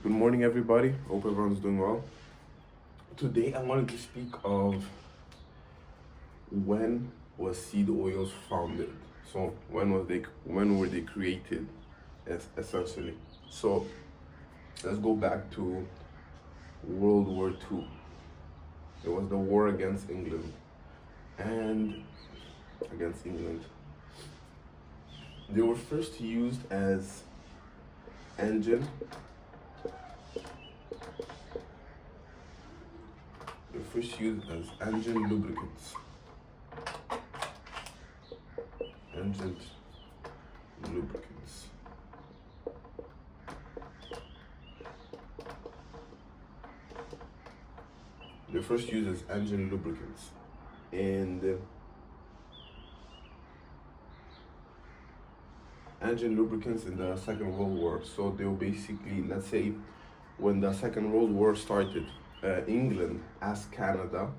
Good morning, everybody. Hope everyone's doing well. Today, I wanted to speak of when was seed oils founded. So, when were they created, essentially? So, let's go back to World War II. It was the war against England, and against England, they were first used as engine. They were first used as engine lubricants. Engine lubricants. They first used as engine lubricants, and engine lubricants in the Second World War. So they were basically, let's say, when the Second World War started, England asked Canada,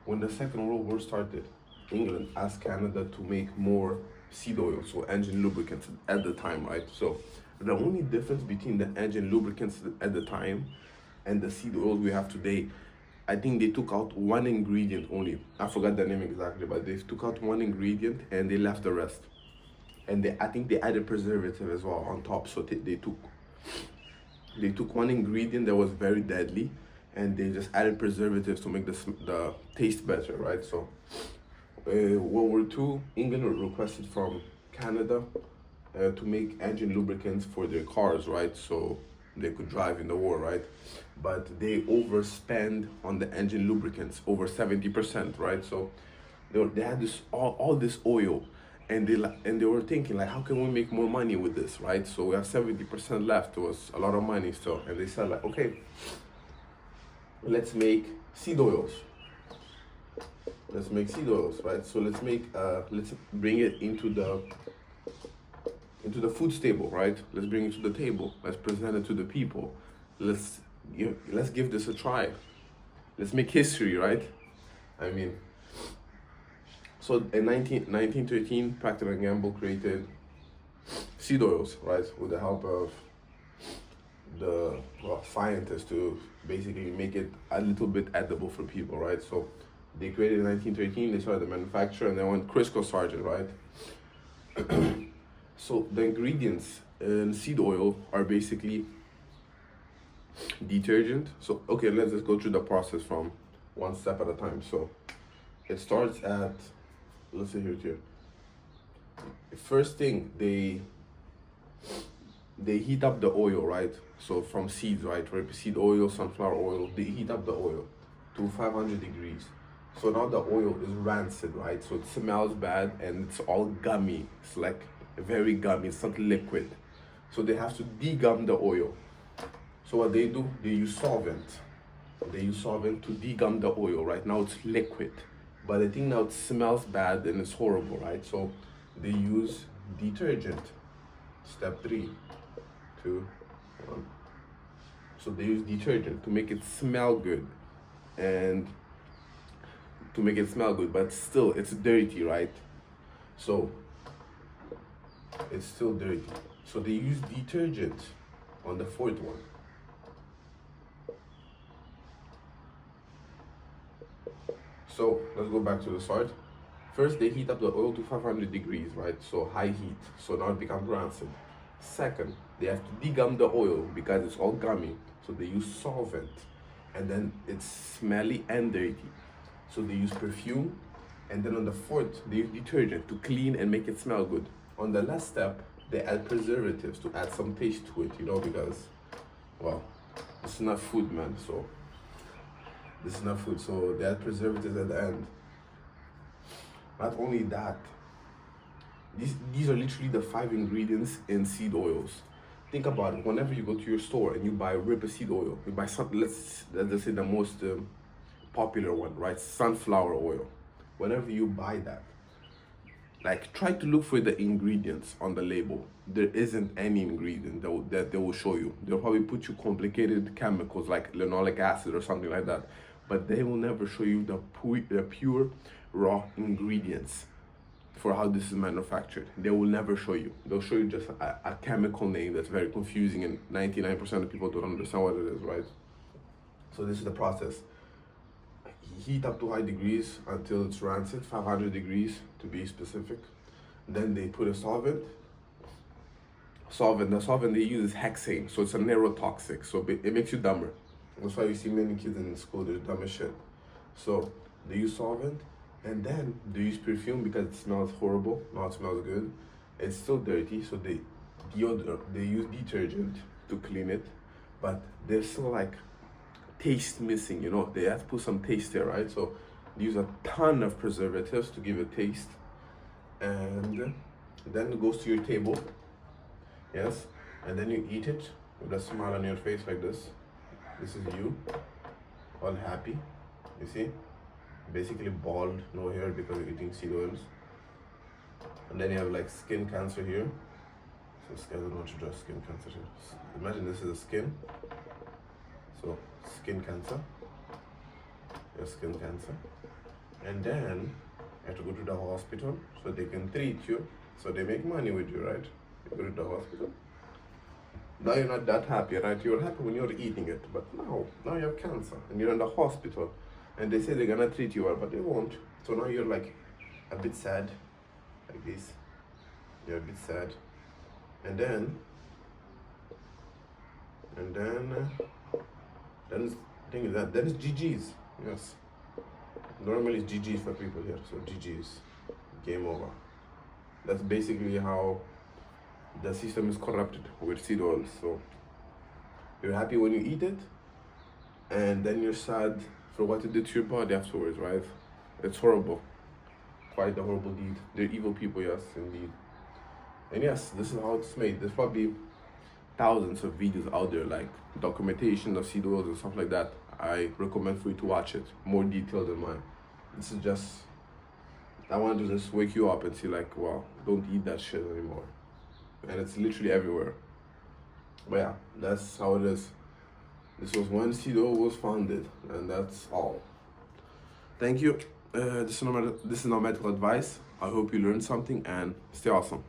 when the Second World War started, England asked Canada to make more seed oil, so engine lubricants at the time, right? So the only difference between the engine lubricants at the time and the seed oil we have today, I think they took out one ingredient only. I forgot the name exactly, but they took out one ingredient and they left the rest. And I think they added preservative as well on top. So they took one ingredient that was very deadly, and they just added preservatives to make the taste better, right? So World War II, England requested from Canada to make engine lubricants for their cars, right? So they could drive in the war, right? But they overspend on the engine lubricants, over 70%, right? So they had this all this oil, and they were thinking like, how can we make more money with this, right? So we have 70% left. It was a lot of money still, and they said like, okay, let's make seed oils. Let's make seed oils, right? So let's bring it into the food table, right? Let's bring it to the table. Let's present it to the people. Let's give this a try. Let's make history, right? I mean, so in 1913, Procter & Gamble created seed oils, right? With the help of the scientists to basically make it a little bit edible for people, right? So they created in 1913, they started the manufacture, and then went Crisco Sargent, right? So the ingredients in seed oil are basically detergent. So okay, let's just go through the process from one step at a time. So it starts at, let's see here. First thing, they heat up the oil, right? So from seeds, right? Rapeseed oil, sunflower oil, they heat up the oil to 500 degrees. So now the oil is rancid, right? So it smells bad and it's all gummy. It's like very gummy, it's not liquid. So they have to degum the oil. So what they do, they use solvent. They use solvent to degum the oil, right? Now it's liquid. But I think now it smells bad and it's horrible, right? So they use detergent. Step 3, 2, 1. So they use detergent to make it smell good, but still it's dirty, right? So it's still dirty. So they use detergent on the fourth one. So let's go back to the start. First, they heat up the oil to 500 degrees, right? So high heat. So now it becomes rancid. Second, they have to degum the oil because it's all gummy. So they use solvent. And then it's smelly and dirty. So they use perfume. And then on the fourth, they use detergent to clean and make it smell good. On the last step, they add preservatives to add some taste to it, because, well, it's not food, man. So this is not food. So they add preservatives at the end. Not only that, these are literally the 5 ingredients in seed oils. Think about it. Whenever you go to your store and you buy rapeseed oil, you buy something, let's say the most popular one, right? Sunflower oil. Whenever you buy that, like, try to look for the ingredients on the label. There isn't any ingredient that they will show you. They'll probably put you complicated chemicals like linoleic acid or something like that, but they will never show you the pure raw ingredients. for how this is manufactured. They will never show you. They'll show you just a chemical name that's very confusing, and 99% of people don't understand what it is, right? So this is the process. Heat up to high degrees until it's rancid, 500 degrees to be specific. Then they put a solvent. The solvent they use is hexane, so it's a neurotoxic, so it makes you dumber. That's why you see many kids in school, they're dumb as shit. So they use solvent, and then they use perfume because it smells horrible. Now it smells good. It's still dirty, so they use detergent to clean it, but there's still like taste missing, you know. They have to put some taste there, right? So they use a ton of preservatives to give it taste, and then it goes to your table. Yes, and then you eat it with a smile on your face like this. This is you, all happy. You see, basically bald, no hair because you're eating seed oils. And then you have like skin cancer here. So I don't want to draw skin cancer here. Imagine this is the skin. So skin cancer, your skin cancer, and then you have to go to the hospital so they can treat you. So they make money with you, right? You go to the hospital. Now you're not that happy, right? You're happy when you're eating it, but now you have cancer and you're in the hospital, and they say they're gonna treat you well, but they won't. So now you're like a bit sad, like this. You're a bit sad, and then the thing is that then it's GG's. Yes, normally it's GG's for people here. So GG's, game over. That's basically how the system is corrupted with seed oils. So you're happy when you eat it, and then you're sad for what it did to your body afterwards, right? It's horrible. Quite a horrible deed. They're evil people, yes, indeed. And yes, this is how it's made. There's probably thousands of videos out there, like documentation of seed oils and stuff like that. I recommend for you to watch it, more detailed than mine. This is just, I want to just wake you up and see like, wow, don't eat that shit anymore. And it's literally everywhere. But yeah, that's how it is. This was when seed oil was founded, and that's all. Thank you. This is not medical advice. I hope you learned something, and stay awesome.